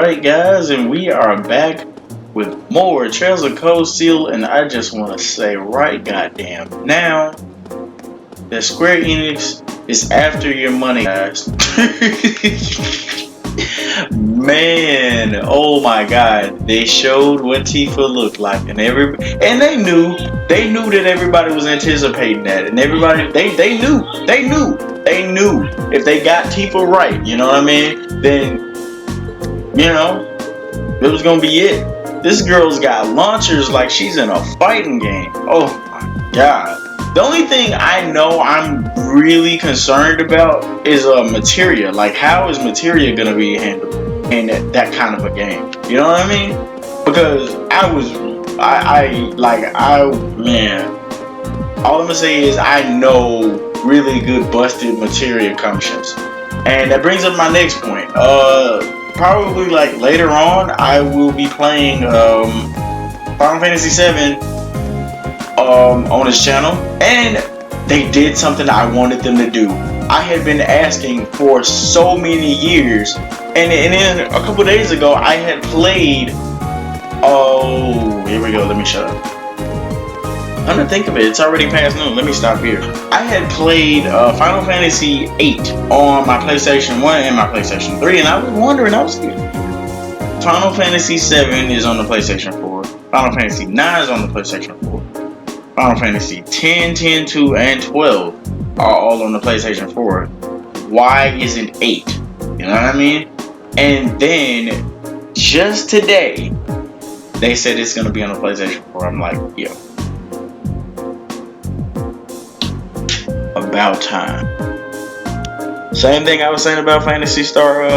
Alright guys, and we are back with more Trails of Cold Steel, and I just want to say right goddamn now that Square Enix is after your money, guys. Man, oh my god, they showed what Tifa looked like, and they knew that everybody was anticipating that, and everybody they knew if they got Tifa right, you know what I mean, then you know, it was gonna be it. This girl's got launchers like she's in a fighting game. Oh my god. The only thing I know I'm really concerned about is materia. Like, how is materia gonna be handled in that kind of a game? You know what I mean? Because man, all I'm gonna say is I know really good busted materia functions. And that brings up my next point. Probably like later on, I will be playing Final Fantasy VII on this channel, and they did something I wanted them to do. I had been asking for so many years, and then a couple days ago, I had played. Oh, here we go. Let me shut up. I'm gonna think of it. It's already past noon. Let me stop here. I had played Final Fantasy VIII on my PlayStation 1 and my PlayStation 3, and I was wondering, Final Fantasy VII is on the PlayStation 4. Final Fantasy IX is on the PlayStation 4. Final Fantasy 10, 10, 2, and 12 are all on the PlayStation 4. Why isn't 8? You know what I mean? And then, just today, they said it's gonna be on the PlayStation 4. I'm like, yo. About time. Same thing I was saying about Phantasy Star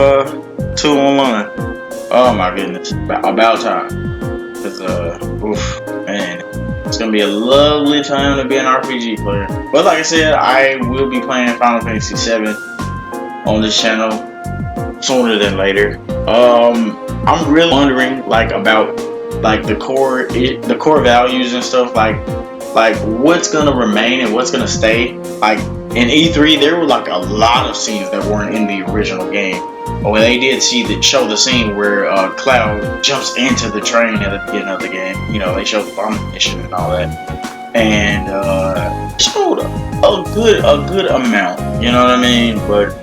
2 Online. Oh my goodness. About time. Because, man, it's going to be a lovely time to be an RPG player. But like I said, I will be playing Final Fantasy VII on this channel sooner than later. I'm really wondering, like, about, like, the core values and stuff, like what's gonna remain and what's gonna stay. Like in E3, there were like a lot of scenes that weren't in the original game. But when they did show the scene where Cloud jumps into the train at the beginning of the game, you know, they showed the bombing mission and all that, and showed a good amount. You know what I mean? But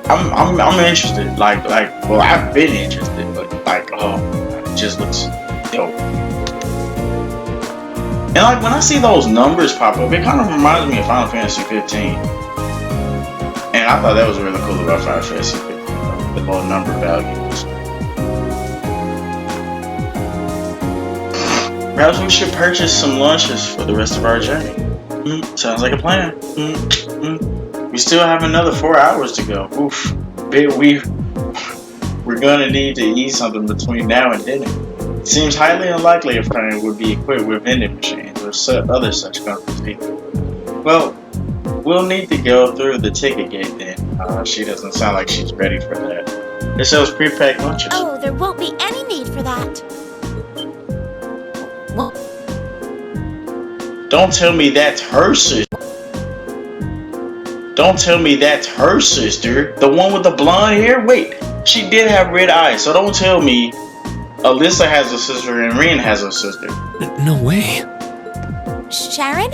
I'm interested. Well, I've been interested, but like, oh, it just looks dope. And like when I see those numbers pop up, it kind of reminds me of Final Fantasy 15. And I thought that was really cool about Final Fantasy 15, the whole number values. Perhaps we should purchase some lunches for the rest of our journey. Sounds like a plan. We still have another 4 hours to go. Oof. We're gonna need to eat something between now and dinner. It seems highly unlikely a train would be equipped with vending machines or other such comforts. Well, we'll need to go through the ticket gate then. She doesn't sound like she's ready for that. It sells pre-packed lunches. Oh, there won't be any need for that. Well, don't tell me that's her sister. Don't tell me that's her sister. The one with the blonde hair? Wait, she did have red eyes, so don't tell me Alyssa has a sister and Rin has a sister. No way. Sharon?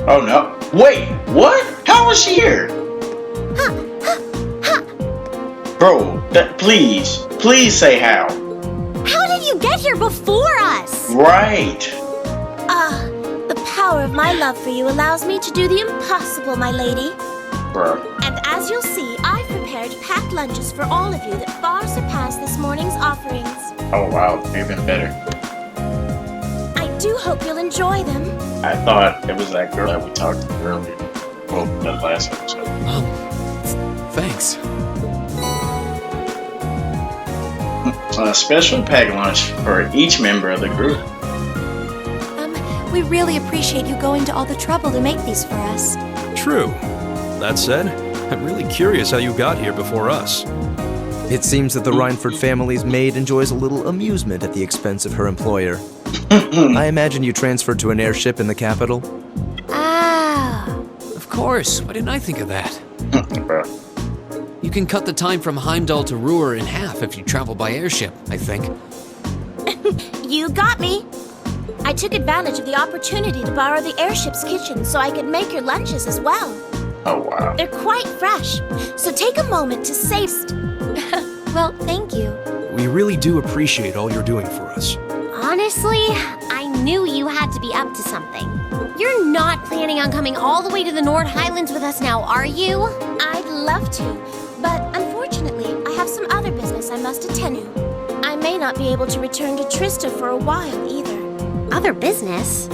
Oh no. Wait, what? How is she here? Bro, please say how. How did you get here before us? Right. The power of my love for you allows me to do the impossible, my lady. Bruh. And as you'll see, I've prepared packed lunches for all of you that far surpass this morning's offerings. Oh wow, even better. I do hope you'll enjoy them. I thought it was that girl that we talked to earlier. Well, that last episode. Thanks. A special packed lunch for each member of the group. We really appreciate you going to all the trouble to make these for us. True. That said, I'm really curious how you got here before us. It seems that the Reinford family's maid enjoys a little amusement at the expense of her employer. I imagine you transferred to an airship in the capital? Ah. Of course. Why didn't I think of that? You can cut the time from Heimdall to Ruhr in half if you travel by airship, I think. You got me. I took advantage of the opportunity to borrow the airship's kitchen so I could make your lunches as well. Oh, wow. They're quite fresh, so take a moment to taste. Well, thank you. We really do appreciate all you're doing for us. Honestly, I knew you had to be up to something. You're not planning on coming all the way to the Nord Highlands with us now, are you? I'd love to, but unfortunately, I have some other business I must attend to. I may not be able to return to Trista for a while either. Other business?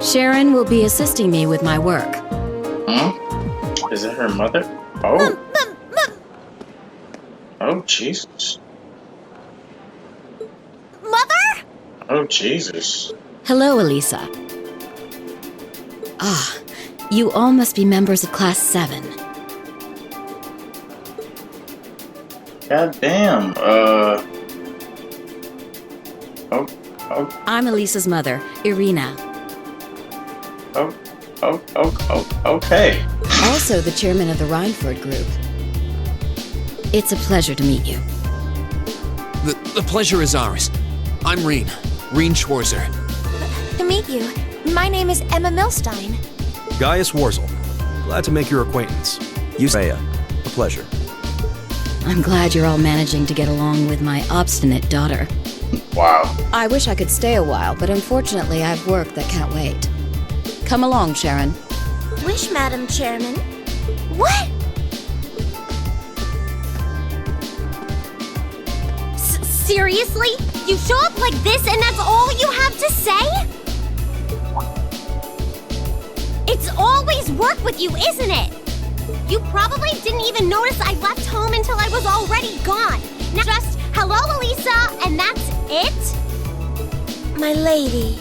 Sharon will be assisting me with my work. Is it her mother? Oh. Oh, Jesus. Mother? Oh, Jesus. Hello, Elisa. Ah, you all must be members of Class 7. God damn. Oh. I'm Elisa's mother, Irina. Okay. Also the chairman of the Rhineford Group. It's a pleasure to meet you. The pleasure is ours. I'm Reen Schwarzer. To meet you. My name is Emma Milstein. Gaius Warzel. Glad to make your acquaintance. Freya, a pleasure. I'm glad you're all managing to get along with my obstinate daughter. Wow. I wish I could stay a while, but unfortunately I have work that can't wait. Come along, Sharon. Wish, Madam Chairman. What? Seriously? You show up like this and that's all you have to say? It's always work with you, isn't it? You probably didn't even notice I left home until I was already gone. Now just, hello, Elisa, and that's it? My lady.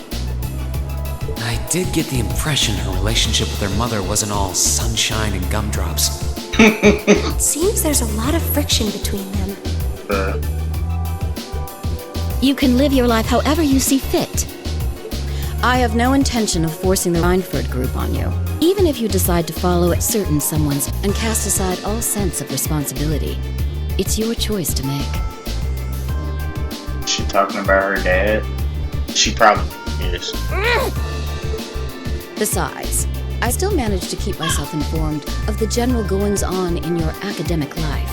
I did get the impression her relationship with her mother wasn't all sunshine and gumdrops. It seems there's a lot of friction between them. You can live your life however you see fit. I have no intention of forcing the Rhineford Group on you, even if you decide to follow a certain someone's and cast aside all sense of responsibility. It's your choice to make. She talking about her dad? She probably is. Besides, I still manage to keep myself informed of the general goings-on in your academic life.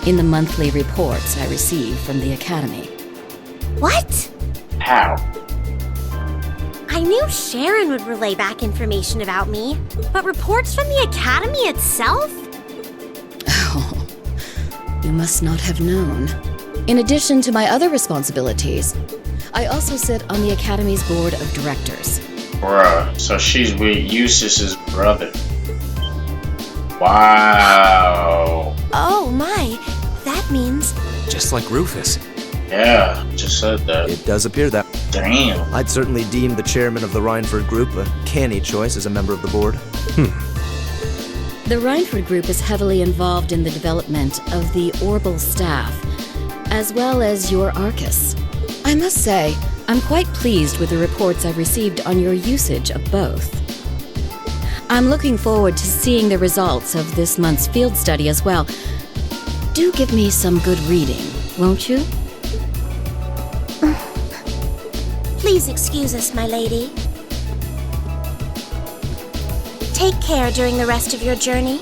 In the monthly reports I receive from the Academy. What? How? I knew Sharon would relay back information about me, but reports from the Academy itself? Oh, you must not have known. In addition to my other responsibilities, I also sit on the Academy's board of directors. Bruh, so she's with Eustace's brother. Wow. Oh my, that means... Just like Rufus. Yeah, just said that. It does appear that. Damn. I'd certainly deem the chairman of the Rhineford Group a canny choice as a member of the board. The Rhineford Group is heavily involved in the development of the Orbal staff, as well as your Arcus. I must say, I'm quite pleased with the reports I've received on your usage of both. I'm looking forward to seeing the results of this month's field study as well. Do give me some good reading, won't you? Please excuse us, my lady. Take care during the rest of your journey.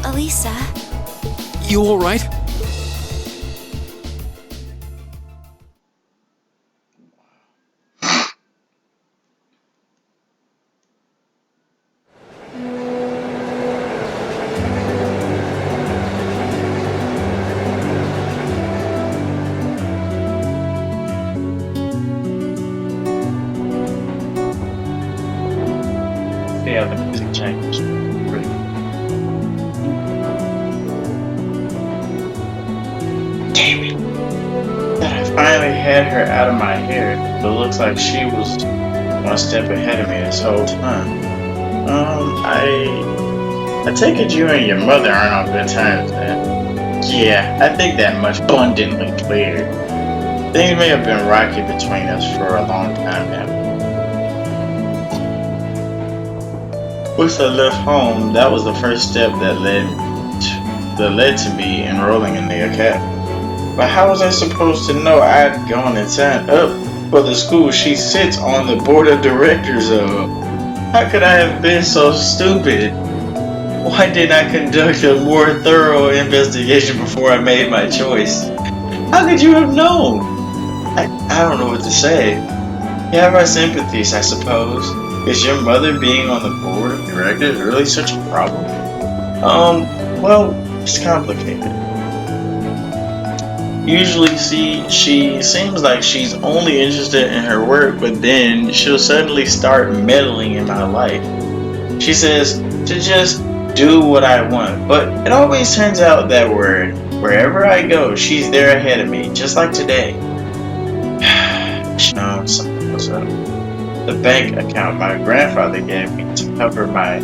Elisa. You alright? Yeah, the music changes. Damn it. I finally had her out of my hair, but it looks like she was one step ahead of me this whole time. I take it you and your mother aren't on good terms then. Yeah, I think that much abundantly clear. Things may have been rocky between us for a long time now. Once I left home, that was the first step that led to me enrolling in the academy. But how was I supposed to know I'd gone and signed up for the school she sits on the board of directors of? How could I have been so stupid? Why didn't I conduct a more thorough investigation before I made my choice? How could you have known? I don't know what to say. You have our sympathies, I suppose. Is your mother being on the board of directors really such a problem? Well, it's complicated. Usually, she seems like she's only interested in her work, but then she'll suddenly start meddling in my life. She says to just do what I want, but it always turns out that wherever I go, she's there ahead of me, just like today. She knows something was up. The bank account my grandfather gave me to cover my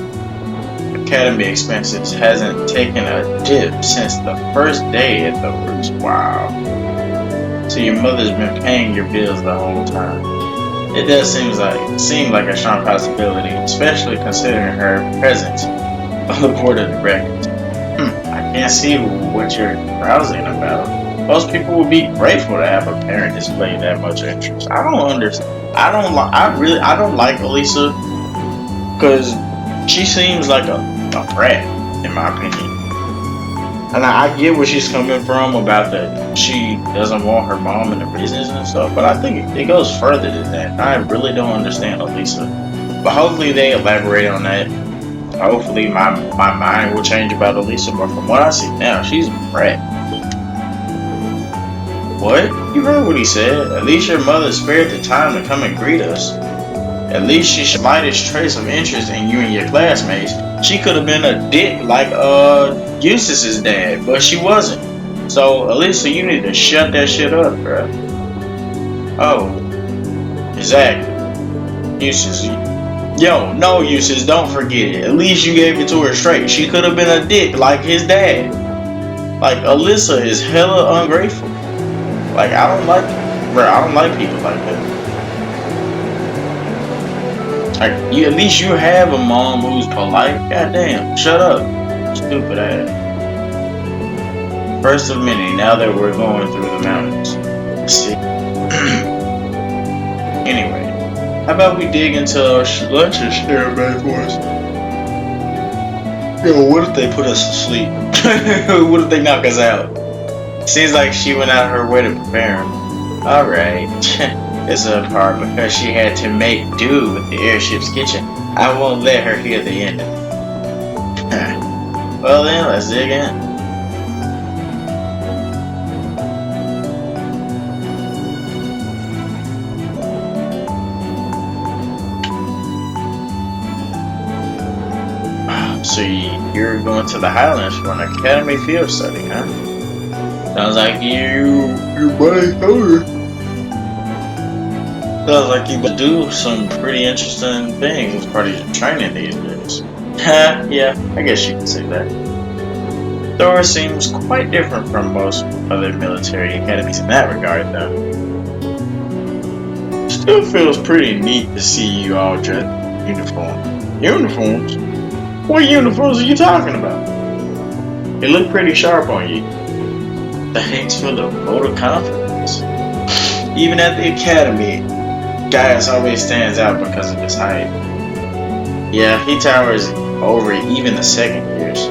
academy expenses hasn't taken a dip since the first day at the works. Wow. So your mother's been paying your bills the whole time. It does seem like a strong possibility, especially considering her presence on the board of directors. I can't see what you're browsing about. Most people would be grateful to have a parent display that much interest. I don't understand. I don't like Elisa because she seems like a brat, in my opinion. And I get where she's coming from about that she doesn't want her mom in the business and stuff, but I think it goes further than that. I really don't understand Elisa. But hopefully they elaborate on that. Hopefully my mind will change about Elisa, but from what I see now, she's a brat. What? You heard what he said. At least your mother spared the time to come and greet us. At least she showed the slightest trace of interest in you and your classmates. She could have been a dick like Eustace's dad, but she wasn't. So, Elisa, you need to shut that shit up, bruh. Oh. Exactly. Eustace. Yo, no, Eustace, don't forget it. At least you gave it to her straight. She could have been a dick like his dad. Like, Alyssa is hella ungrateful. Like, I don't like people like that. Like, at least you have a mom who's polite. Goddamn, shut up. Stupid ass. First of many, now that we're going through the mountains. See? Anyway, how about we dig into our lunch and share it back for us? Yo, what if they put us to sleep? What if they knock us out? Seems like she went out of her way to prepare him. Alright. It's a part because she had to make do with the airship's kitchen. I won't let her hear the end of it. Well then, let's dig in. So you're going to the Highlands for an academy field study, huh? Sounds like you buddy told her. Sounds like you would do some pretty interesting things as part of your training these days. Yeah, I guess you could say that. Thor seems quite different from most other military academies in that regard, though. Still feels pretty neat to see you all dressed in uniform. Uniforms? What uniforms are you talking about? They look pretty sharp on you. Thanks for the vote of confidence. Even at the academy, Gaius always stands out because of his height. Yeah, he towers over even the second years.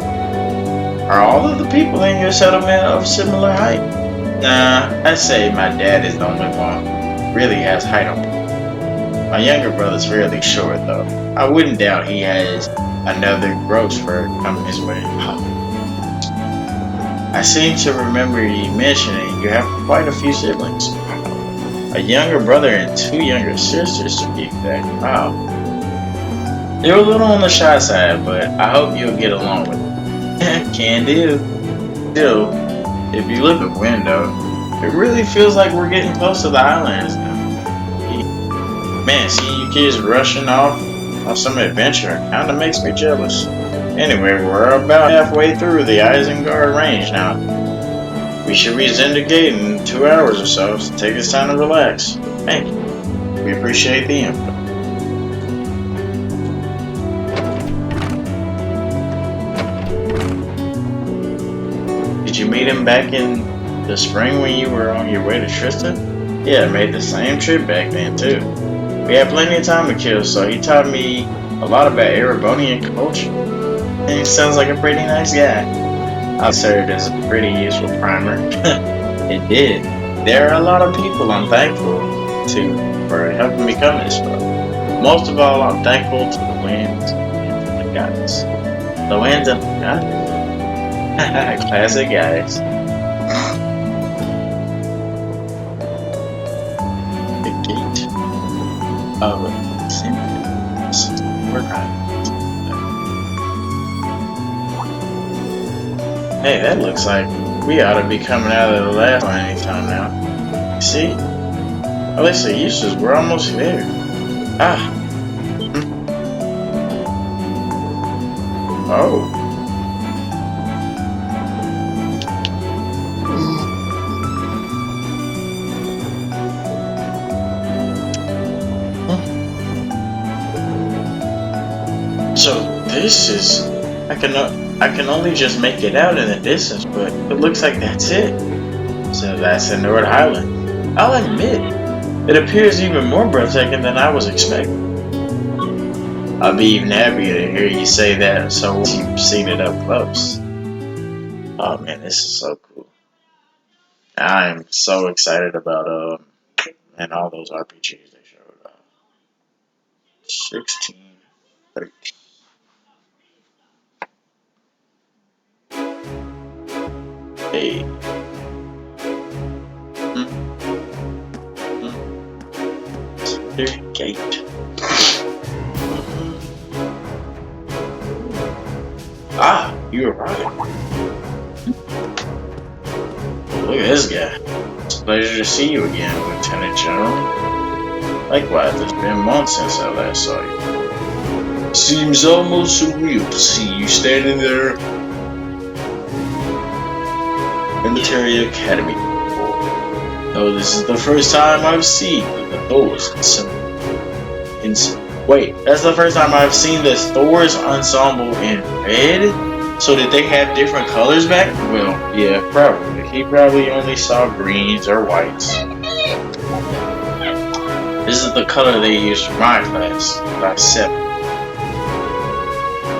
Are all of the people in your settlement of similar height? Nah, I'd say my dad is the only one who really has height on him. My younger brother's fairly short, though. I wouldn't doubt he has another growth spurt coming his way. I seem to remember you mentioning you have quite a few siblings. A younger brother and 2 younger sisters to be exact. Wow. They're a little on the shy side, but I hope you'll get along with them. Can do. Still, if you look at the window, it really feels like we're getting close to the Highlands now. Man, seeing you kids rushing off on some adventure kinda makes me jealous. Anyway, we're about halfway through the Isengard range now. We should reach Zendagate in 2 hours or so take this time to relax. Thank you. We appreciate the input. Did you meet him back in the spring when you were on your way to Tristan? Yeah, I made the same trip back then too. We had plenty of time to kill, so he taught me a lot about Erebonian culture. And he sounds like a pretty nice guy. I served as a pretty useful primer. It did. There are a lot of people I'm thankful to for helping me come this far. Most of all, I'm thankful to the winds and the gods. The winds and the gods? Classic guys. The gate of We're Hey, that looks like we ought to be coming out of the last one anytime now. See? At least the uses, we're almost there. Ah. Oh. So this is, I can only just make it out in the distance, but it looks like that's it. So that's the North Highland. I'll admit, it appears even more breathtaking than I was expecting. I'll be even happier to hear you say that, so you've seen it up close. Oh man, this is so cool. I'm so excited about and all those RPGs they showed. 16, 13. Hey. Gate. Ah, you were right. Look at this guy. It's a pleasure to see you again, Lieutenant General. Likewise, it's been months since I last saw you. Seems almost surreal to see you standing there. Military Academy. Though this is the first time I've seen the Thor's Wait, that's the first time I've seen this Thor's ensemble in red? So did they have different colors back? Well, yeah, probably. He probably only saw greens or whites. This is the color they used for my class 7.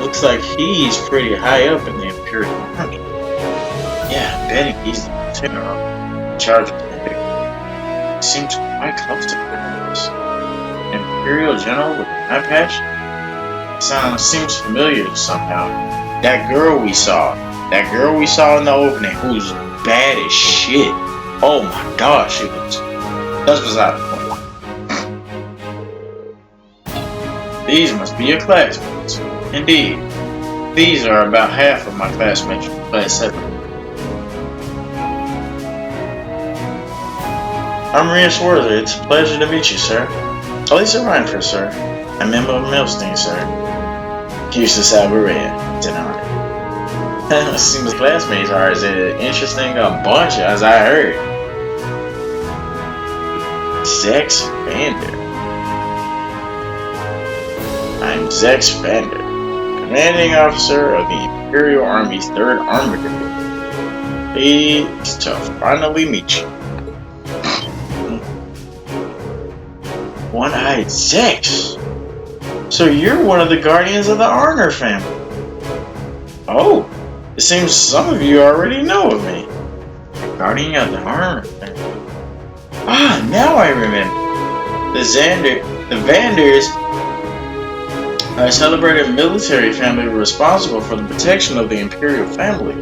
Looks like he's pretty high up in the Imperial Army. Yeah, I'm betting he's the general in charge of the seems quite close to this. Imperial General with an eye patch? Seems familiar somehow. That girl we saw in the opening, who's bad as shit. Oh my gosh, that's beside the point. These must be your classmates. Indeed. These are about half of my classmates from class 7. I'm Rias Worther. It's a pleasure to meet you, sir. Lisa Reinford, sir. I'm Emma Milstein, sir. Eustace Alberea. It's an honor. Seems the classmates are as interesting a bunch as I heard. Zex Vander. I'm Zex Vander, commanding officer of the Imperial Army's 3rd Armored Division. Pleased to finally meet you. One-Eyed Zex? So you're one of the guardians of the Arner family. Oh, it seems some of you already know of me. The guardian of the Arner family. Ah, now I remember. The Vanders are a celebrated military family responsible for the protection of the Imperial family.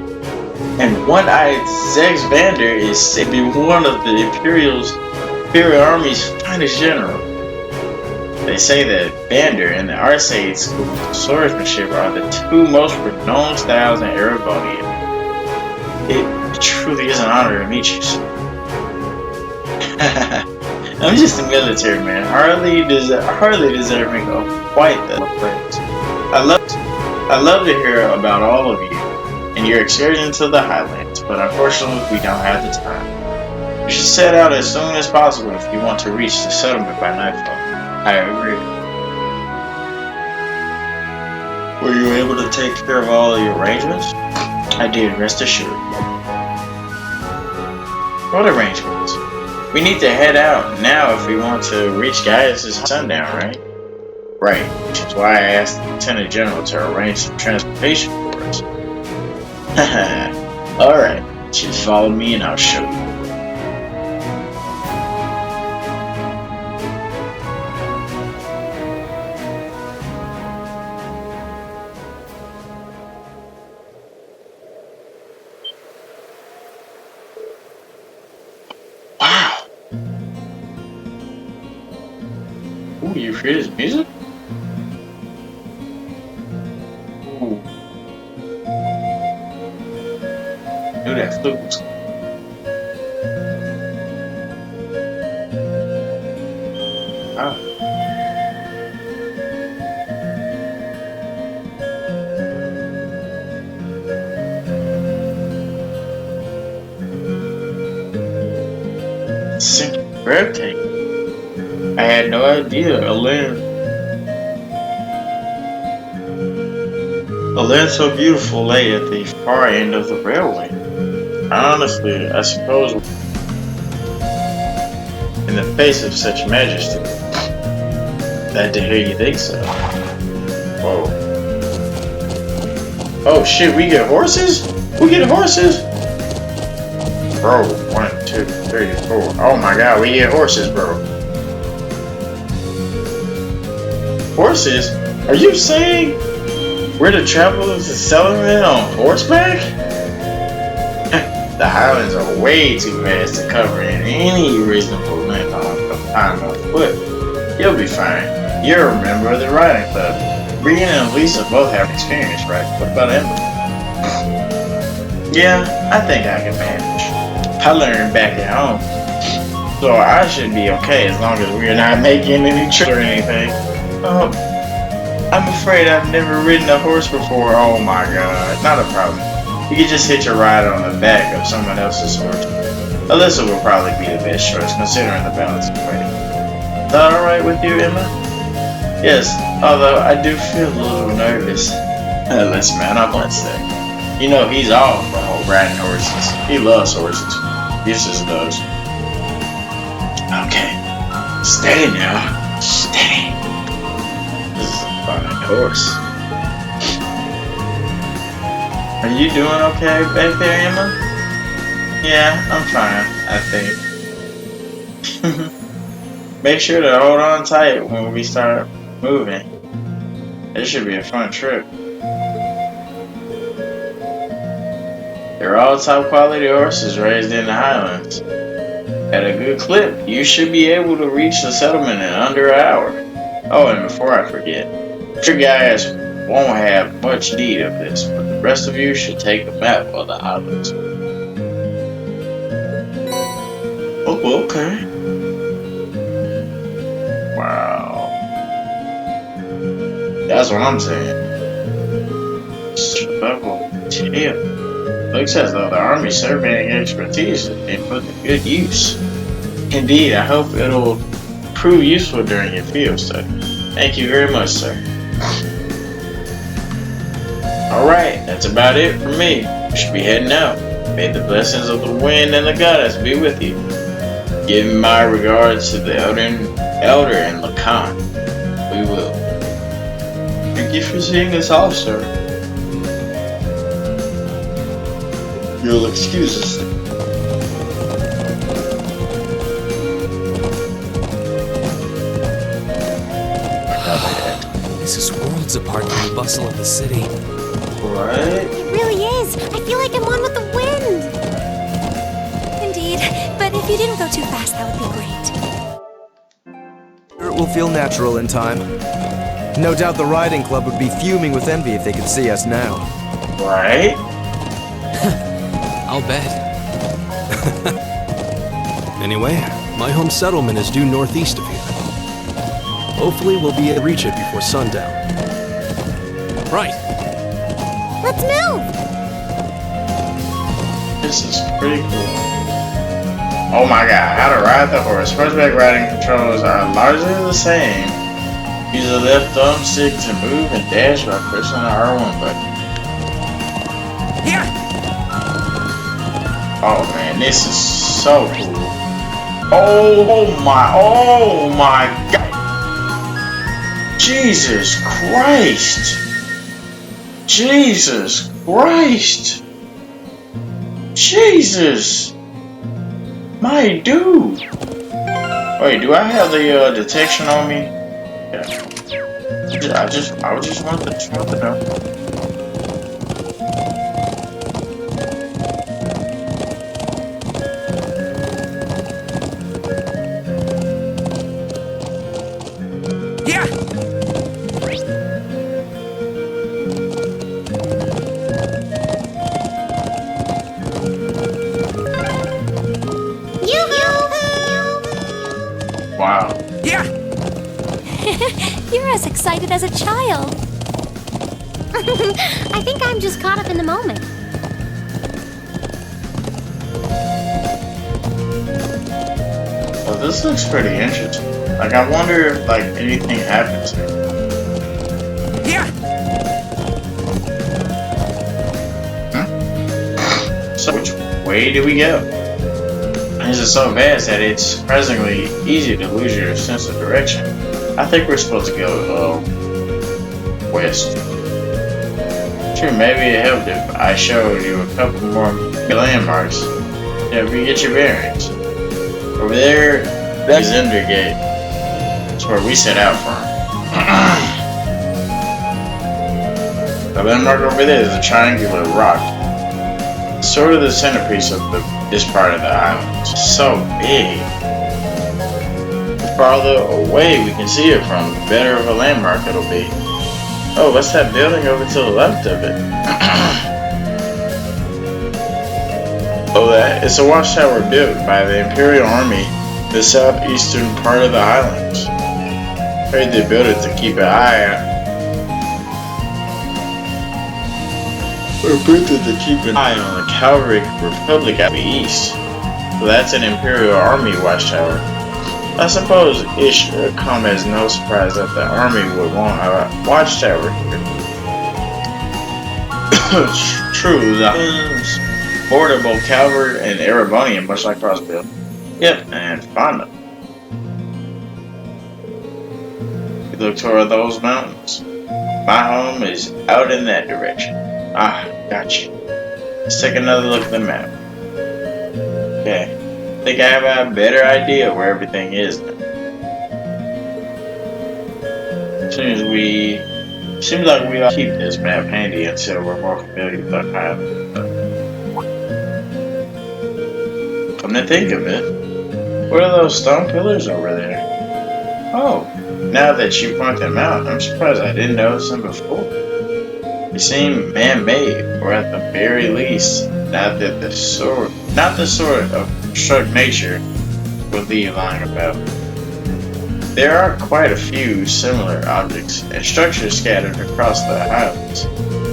And One-Eyed Zex Vander is said to be one of the Imperial Army's finest generals. They say that Vander and the Arcade School of Swordsmanship are the 2 most renowned styles in Erebonian. It truly is an honor to meet you, sir. I'm just a military man, hardly deserving of quite that praise. I love to hear about all of you and your excursion to the Highlands, but unfortunately we don't have the time. You should set out as soon as possible if you want to reach the settlement by nightfall. I agree. Were you able to take care of all the arrangements? I did, rest assured. What arrangements? We need to head out now if we want to reach Gaius' sundown, right? Right, which is why I asked the Lieutenant General to arrange some transportation for us. Alright, just follow me and I'll show you. Wow! Ooh, you hear this music? Ooh. Knew that flute was. Wow. Simply breathtaking. I had no idea a land so beautiful lay at the far end of the railway. Honestly, I suppose in the face of such majesty. Glad to hear you think so. Whoa. Oh shit, we get horses? We get horses? Bro, 1, 2, 3, 4. Oh my god, we get horses, bro. Horses? Are you saying we're to travel to the settlement on horseback? The Highlands are way too vast to cover in any reasonable length of time on foot. You'll be fine. You're a member of the riding club. Brian and Lisa both have experience, right? What about Emma? Yeah, I think I can manage. I learned back at home. So I should be okay as long as we're not making any trips or anything. I'm afraid I've never ridden a horse before. Oh my god, not a problem. You can just hitch a ride on the back of someone else's horse. Alyssa will probably be the best choice considering the balance of weight. Is that alright with you, Emma? Yes, although I do feel a little nervous. Listen, man, I'm gonna say. You know, he's all for riding horses. He loves horses. Eustace does. Okay. Steady now. Steady. This is a fine horse. Are you doing okay back there, Emma? Yeah, I'm fine, I think. Make sure to hold on tight when we start moving. This should be a fun trip. They're all top quality horses raised in the Highlands. At a good clip, you should be able to reach the settlement in under an hour. Oh, and before I forget, your guys won't have much need of this, but the rest of you should take a map of the Highlands. Oh, okay. Wow. That's what I'm saying. Level 10. Looks as though the Army's surveying expertise is being put to good use. Indeed, I hope it'll prove useful during your field study. Thank you very much, sir. Alright, that's about it for me. We should be heading out. May the blessings of the wind and the goddess be with you. Give my regards to the elder and Lacan. We will. Thank you for seeing us off, sir. You'll excuse us. This is worlds apart from the bustle of the city. Right? It really is. I feel like I'm one with the wind. Indeed, but if you didn't go too fast, that would be great. It will feel natural in time. No doubt the riding club would be fuming with envy if they could see us now. Right? I'll bet. Anyway, my home settlement is due northeast of here. Hopefully we'll be able to reach it before sundown. Right. Let's move! This is pretty cool. Oh my god, how to ride the horse. Horseback riding controls are largely the same. Use the left thumbstick to move and dash by pressing the R1 button. Yeah! Oh man, this is so cool. Oh my god. Jesus Christ. Jesus Christ. Jesus. My dude. Wait, do I have the detection on me? Yeah. I just want to know. Yeah! Wow. Yeah! You're as excited as a child. I think I'm just caught up in the moment. Well, this looks pretty interesting. Like, I wonder if, like, anything happens here. Yeah! So, which way do we go? This is so vast that it's surprisingly easy to lose your sense of direction. I think we're supposed to go, west. Sure, maybe it helped if I showed you a couple more landmarks to help you get your bearings. Over there, that's Endergate. That's where we set out from. The landmark over there is a triangular rock. Sort of the centerpiece of this part of the island. So big. The farther away we can see it from, the better of a landmark it'll be. Oh, what's that building over to the left of it? Oh, that it's a watchtower built by the Imperial Army, the southeastern part of the Highlands. Heard they built it to keep an eye on. Or built it to keep an eye on the Cavalry Republic at the east. So that's an Imperial Army watchtower. I suppose it should come as no surprise that the army would want a watchtower here. True, the Highlands border both cavalry and Erebonian, much like Crossbill. Yep, and Fonda. You look toward those mountains. My home is out in that direction. Ah, gotcha. Let's take another look at the map. Okay. I think I have a better idea where everything is now. Seems like we ought to keep this map handy until we're more familiar with the Highlands. Come to think of it, what are those stone pillars over there? Oh, now that you point them out, I'm surprised I didn't notice them before. They seem man-made, or at the very least, not the sort of struck nature would leave lying about. There are quite a few similar objects and structures scattered across the Highlands.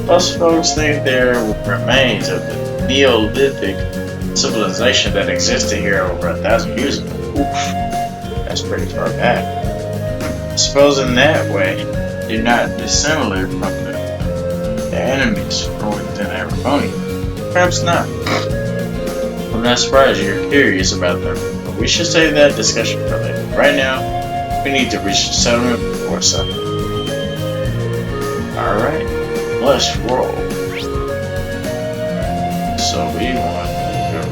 Most folks think they're remains of the Neolithic civilization that existed here over 1,000 years ago. Oof, that's pretty far back. I suppose in that way, they're not dissimilar from the enemies from within Erebonian. Perhaps not. I'm not surprised you're curious about them, but we should save that discussion for later. Right now, we need to reach the settlement before sundown. Alright, let's roll. So we want to go.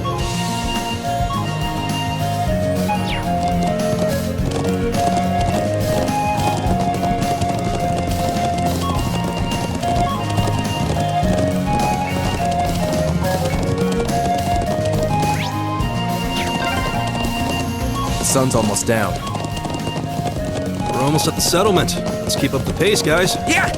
The sun's almost down. We're almost at the settlement. Let's keep up the pace, guys. Yeah!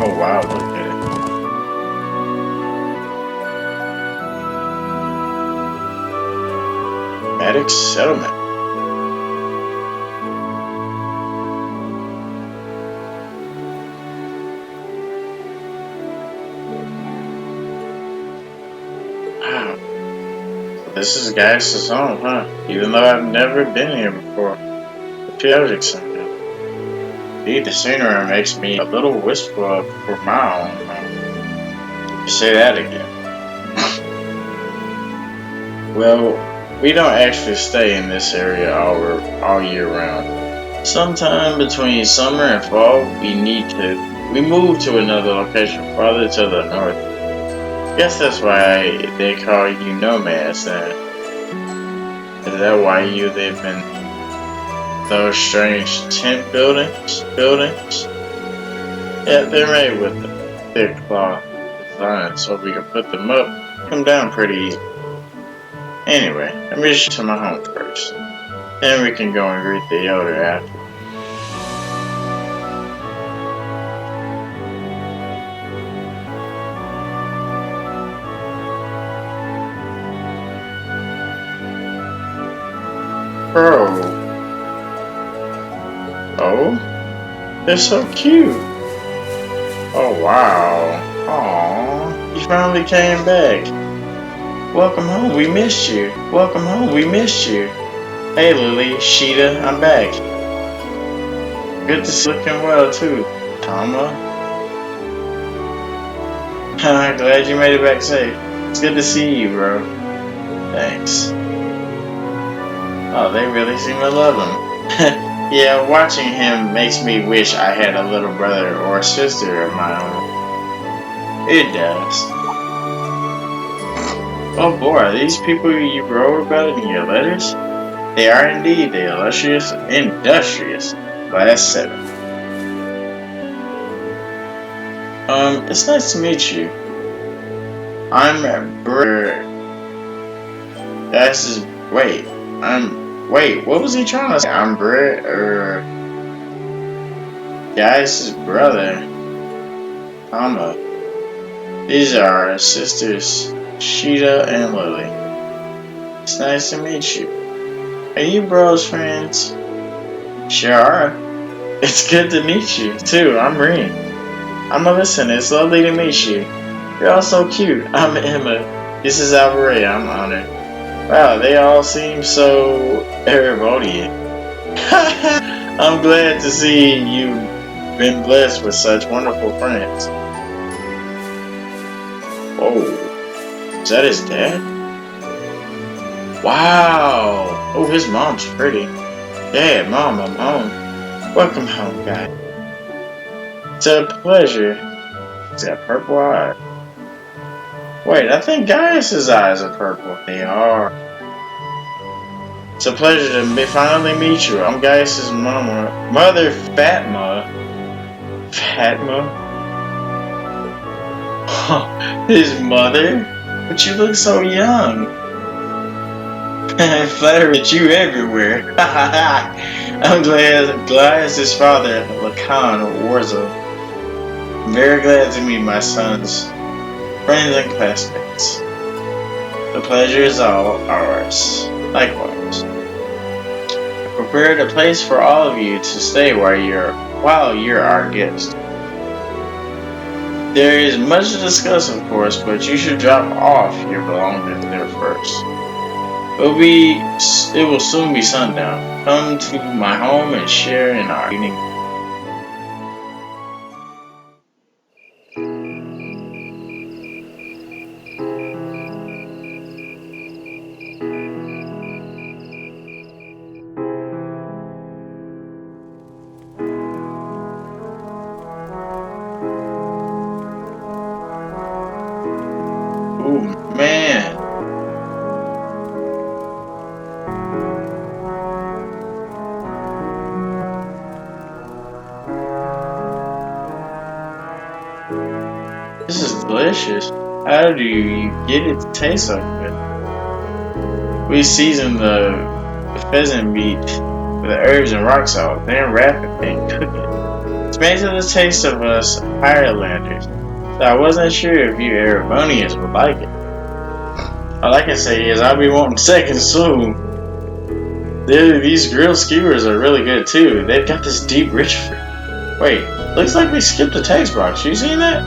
Oh wow, look at Maddox Settlement. Wow. So this is Gaius' home, huh? Even though I've never been here before. The chaotic somehow. Indeed, the scenery makes me a little wistful for my own home. Say that again. Well, we don't actually stay in this area all year round. Sometime between summer and fall, we move to another location farther to the north. Guess that's why they call you nomads then. Is that why you live in those strange tent buildings? Yeah, they're made with thick cloth design, so we can put them down pretty easy. Anyway, let me just to my home first. Then we can go and greet the elder after. Bro. Oh? They're so cute. Oh wow. Aww. You finally came back. Welcome home, we missed you. Welcome home, we missed you. Hey Lily, Sheeta, I'm back. Good to see you looking well too, Tama. Glad you made it back safe. It's good to see you, bro. Thanks. Oh, they really seem to love him. Yeah, watching him makes me wish I had a little brother or a sister of my own. It does. Oh boy, are these people you wrote about in your letters? They are indeed the industrious Class 7. It's nice to meet you. I'm Brett. Wait, what was he trying to say? I'm Brett, Gaius' brother. Tama. These are our sisters, Sheeta and Lily. It's nice to meet you. Are you bros friends? Sure are. It's good to meet you, too. I'm Reen. I'm Alyssa. It's lovely to meet you. You're all so cute. I'm Emma. This is Alvaray. I'm honored. Wow, they all seem so Erebodian. I'm glad to see you've been blessed with such wonderful friends. Oh, is that his dad? Wow. Oh, his mom's pretty. Dad, Mom, I'm home. Welcome home, guy. It's a pleasure. Is that purple eye? Wait, I think Gaius' eyes are purple. They are. It's a pleasure to finally meet you. I'm Gaius' mother, Fatma. Fatma? His mother? But you look so young. I'm flattered with you everywhere. I'm glad Gaius' father, Lacan of Warza. I'm very glad to meet my son's friends and classmates. The pleasure is all ours. Likewise. I prepared a place for all of you to stay while you're our guest. There is much to discuss, of course, but you should drop off your belongings there first. It will soon be sundown. Come to my home and share in our evening. Oh man. This is delicious. How do you get it to taste so good? We season the pheasant meat with herbs and rock salt, then wrap it and cook it. It's made to the taste of us Highlanders, so I wasn't sure if you Erebonians would like it. All I can say is I'll be wanting seconds soon. These grilled skewers are really good too. They've got this deep, rich Wait, looks like we skipped a text box. You seen that?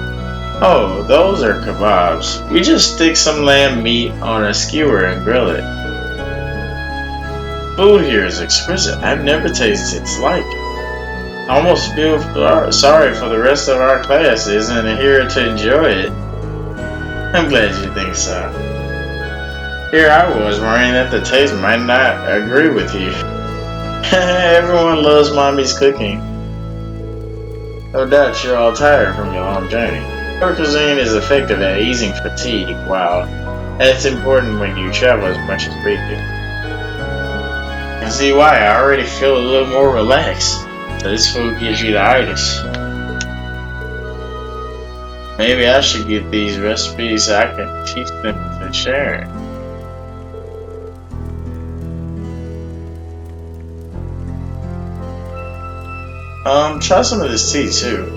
Oh, those are kebabs. We just stick some lamb meat on a skewer and grill it. Food here is exquisite. I've never tasted its like. I almost feel sorry for the rest of our class isn't here to enjoy it. I'm glad you think so. Here I was worrying that the taste might not agree with you. Everyone loves mommy's cooking. No doubt you're all tired from your long journey. Your cuisine is effective at easing fatigue. Wow, that's important when you travel as much as we do. I see why. I already feel a little more relaxed. So this food gives you the itis. Maybe I should get these recipes so I can teach them to share. Try some of this tea too.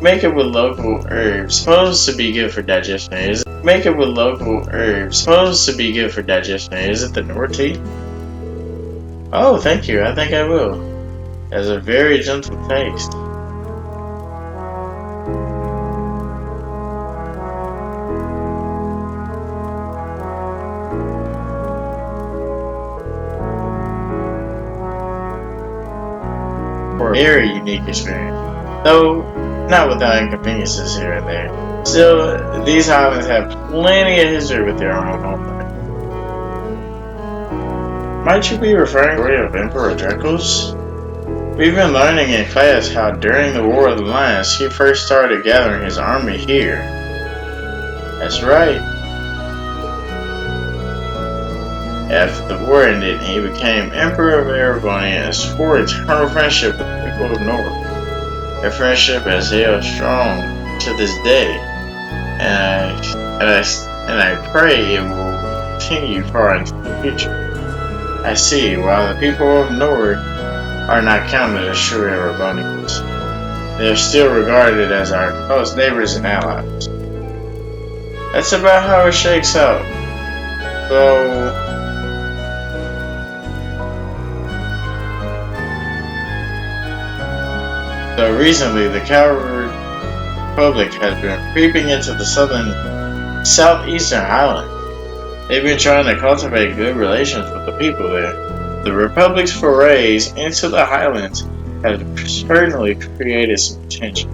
Make it with local herbs, supposed to be good for digestion. Make it with local herbs, supposed to be good for digestion. Is it the North tea? Oh, thank you. I think I will. It has a very gentle taste. For a very unique experience, though not without inconveniences here and there. Still, these highlands have plenty of history with their own homeland. Might you be referring to the story of Emperor Dracos? We've been learning in class how during the War of the Lions he first started gathering his army here. That's right. After the war ended, he became Emperor of Aragonia and swore eternal friendship with the people of North. Their friendship has held strong to this day, and I pray it will continue far into the future. I see, while the people of North are not counted as true Aragonians, they are still regarded as our close neighbors and allies. That's about how it shakes out. Though recently the Cavalry Republic has been creeping into the southeastern Highlands. They've been trying to cultivate good relations with the people there. The Republic's forays into the Highlands have certainly created some tension.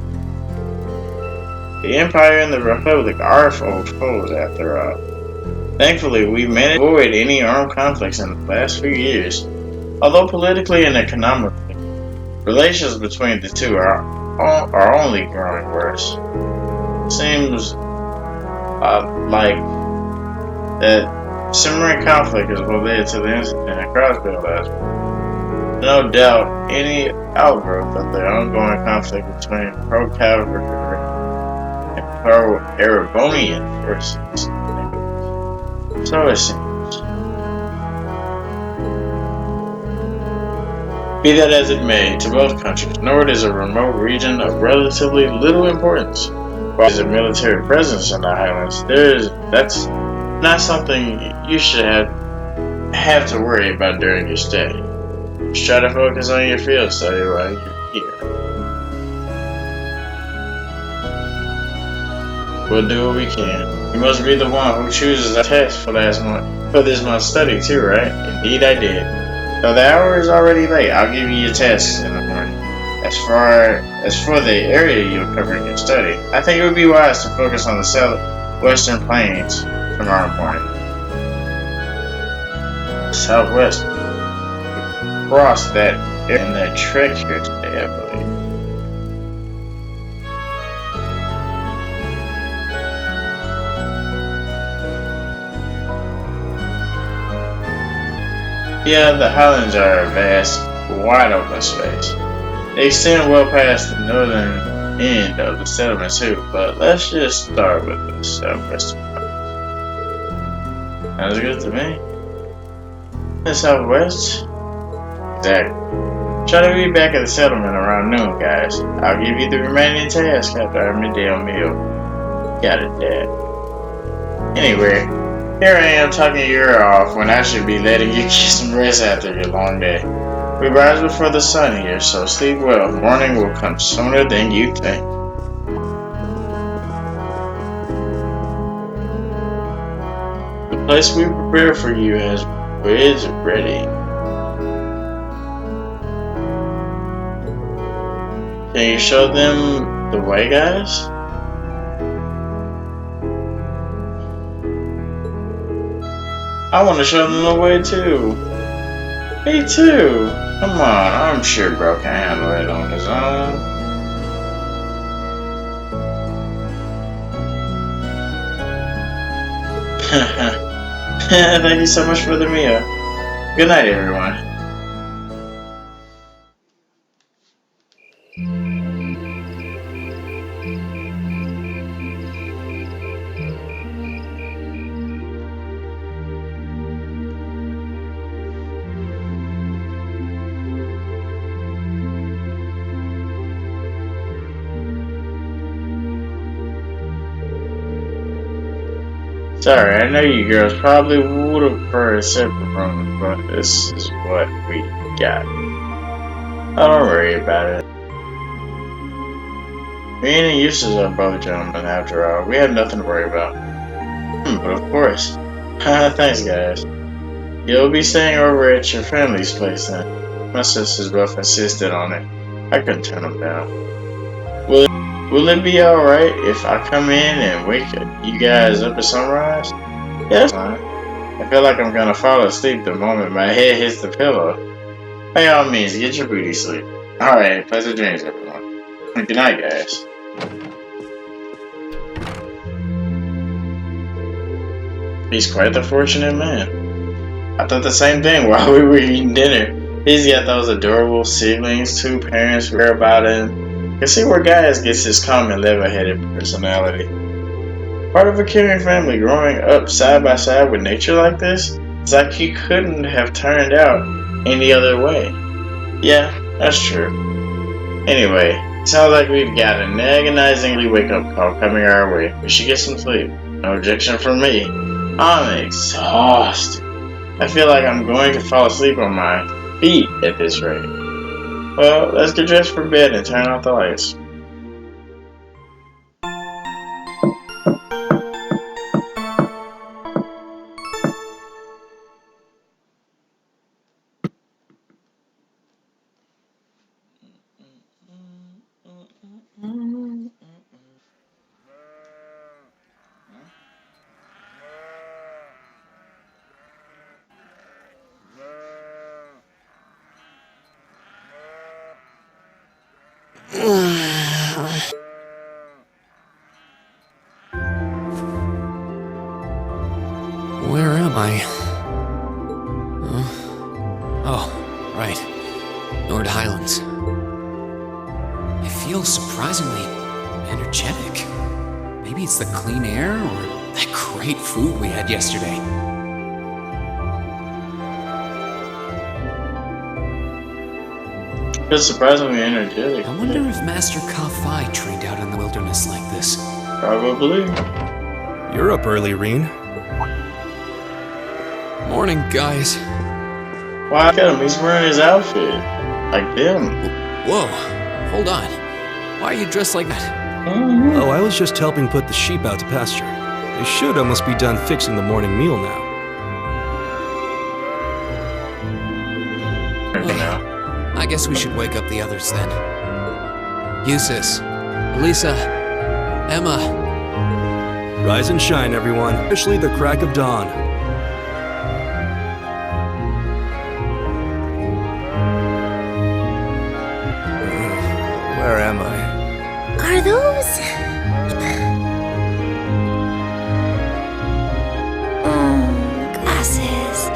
The Empire and the Republic are old foes after all. Thankfully, we managed to avoid any armed conflicts in the last few years, although politically and economically, relations between the two are only growing worse. Seems like that simmering conflict is what led to the incident at Crossville last week. No doubt any outgrowth of the ongoing conflict between pro-Cavalry and pro-Aragonian forces. So it seems. Be that as it may, to both countries, Nord is a remote region of relatively little importance. While there is a military presence in the Highlands, that's not something you should have to worry about during your stay. Just try to focus on your field study while you're here. We'll do what we can. You must be the one who chooses a test for this month's study too, right? Indeed I did. Though the hour is already late, I'll give you your tasks in the morning. As for the area you'll cover in your study, I think it would be wise to focus on the southwestern plains tomorrow morning. Southwest. Cross that area in that trek here today, I believe. Yeah, the Highlands are a vast, wide open space. They extend well past the northern end of the settlement too, but let's just start with the southwestern part. Sounds good to me. The southwest? Exactly. Try to be back at the settlement around noon, guys. I'll give you the remaining tasks after our midday meal. Got it, Dad. Anyway, Here I am talking your ear off when I should be letting you get some rest after your long day. We rise before the sun here, so sleep well. Morning will come sooner than you think. The place we prepared for you is ready. Can you show them the way, guys? I want to show them the way too. Me too. Come on, I'm sure bro can handle it on his own. Thank you so much for the meal. Good night, everyone. Sorry, I know you girls probably would have preferred separate rooms, but this is what we got. Oh, don't worry about it. Me and Eustace are both gentlemen after all. We have nothing to worry about. But of course. Thanks, guys. You'll be staying over at your family's place then. My sisters both insisted on it. I couldn't turn them down. Will it be alright if I come in and wake you guys up at sunrise? Yeah, that's fine. I feel like I'm gonna fall asleep the moment my head hits the pillow. By all means, get your booty sleep. Alright, pleasant dreams, everyone. Good night, guys. He's quite the fortunate man. I thought the same thing while we were eating dinner. He's got those adorable siblings, two parents who care about him. You can see where Gaius gets his calm and level-headed personality. Part of a caring family growing up side by side with nature like this, it's like he couldn't have turned out any other way. Yeah, that's true. Anyway, sounds like we've got an agonizingly wake-up call coming our way. We should get some sleep. No objection from me. I'm exhausted. I feel like I'm going to fall asleep on my feet at this rate. Well, let's get dressed for bed and turn off the lights. Where am I? Oh, right. North Highlands. I feel surprisingly energetic. Maybe it's the clean air or that great food we had yesterday. It's surprisingly energetic. I wonder if Master Ka-Fi trained out in the wilderness like this. Probably. You're up early, Reen. Morning, guys. Why, look at him, he's wearing his outfit. Like them. Whoa, hold on. Why are you dressed like that? Oh, I was just helping put the sheep out to pasture. They should almost be done fixing the morning meal now. I guess we should wake up the others then. Eustace, Elisa, Emma. Rise and shine, everyone. Officially the crack of dawn. Where am I? Are those... glasses.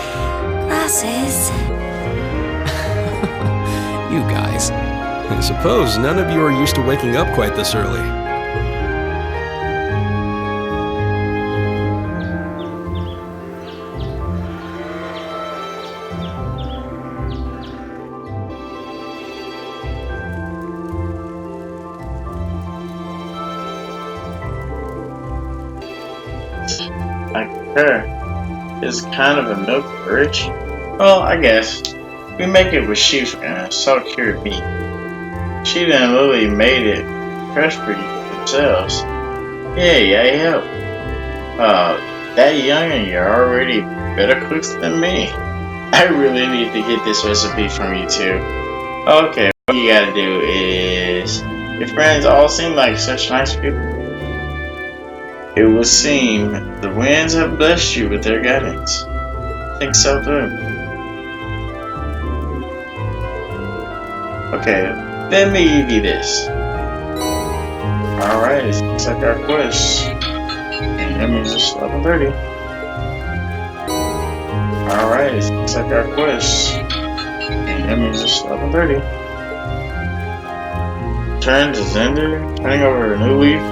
Glasses. You guys. I suppose none of you are used to waking up quite this early. I concur. is kind of a milk rich. Well, I guess we make it with sheep and salt cured meat. Sheeta and Lily made it fresh for you themselves. Yeah, I help. That young and you're already better cooks than me. I really need to get this recipe from you too. Okay, what you gotta do is... Your friends all seem like such nice people. It would seem the winds have blessed you with their guidance. I think so too. Okay, let me give you this. Alright, it looks like our quest. And that means it's level 30. Alright, it looks like our quest. And that means it's level 30. Turn to Zender, turning over a new leaf.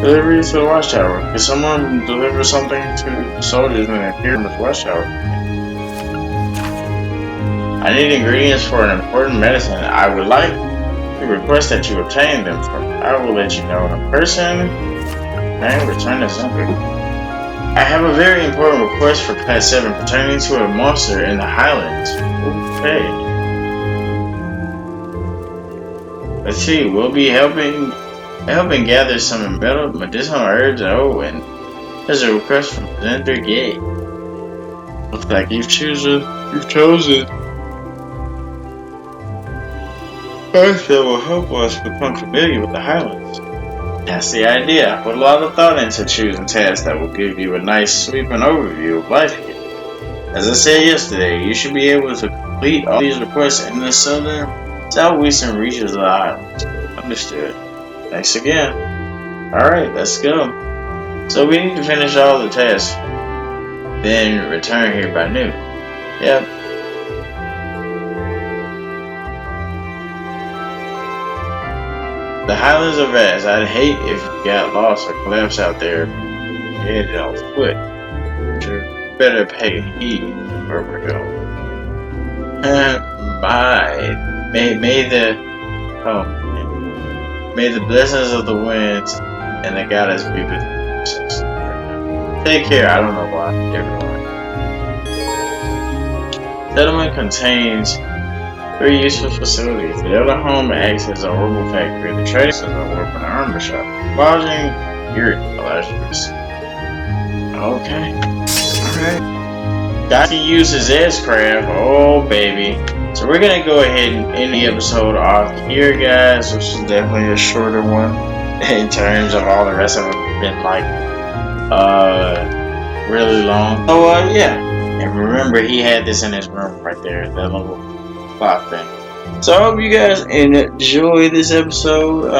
Delivery to the watchtower. Can someone deliver something to the soldiers when they appear in the watchtower? I need ingredients for an important medicine. I would like to request that you obtain them from me. I will let you know in person. And return to Zender. I have a very important request for Class 7 pertaining to a monster in the Highlands. Okay. Let's see, we'll be helping gather some medicinal herbs. Oh, and there's a request from Zender Gate. Looks like you've chosen first that will help us become familiar with the Highlands. That's the idea. I put a lot of thought into choosing tasks that will give you a nice sweeping overview of life here. As I said yesterday, you should be able to complete all these requests in the southeastern reaches of the Highlands. Understood. Thanks again. Alright, let's go. So we need to finish all the tasks, then return here by noon. Yep. The Highlands are vast. I'd hate if you got lost or collapsed out there headed on foot. You better pay heed where we're going. May the blessings of the winds and the goddess be with you. Take care. I don't know why. Everyone. Settlement contains 3 useful facilities. The other home acts as a orbital factory. The trading is a weapon armor shop. Lodging, your illustrious. Okay. Alright. Got to use his S-craft. Oh, baby. So we're going to go ahead and end the episode off here, guys. This is definitely a shorter one in terms of all the rest of them been like really long. So yeah. And remember, he had this in his room right there, that little clock thing. So I hope you guys enjoy this episode.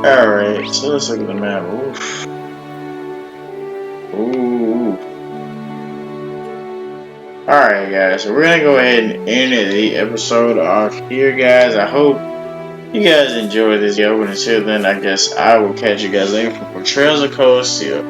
Alright, so let's look at the map. Oof. Ooh. Alright, guys, so we're gonna go ahead and end the episode off here, guys. I hope you guys enjoyed this video, and until then, I guess I will catch you guys later for Trails of Cold Steel.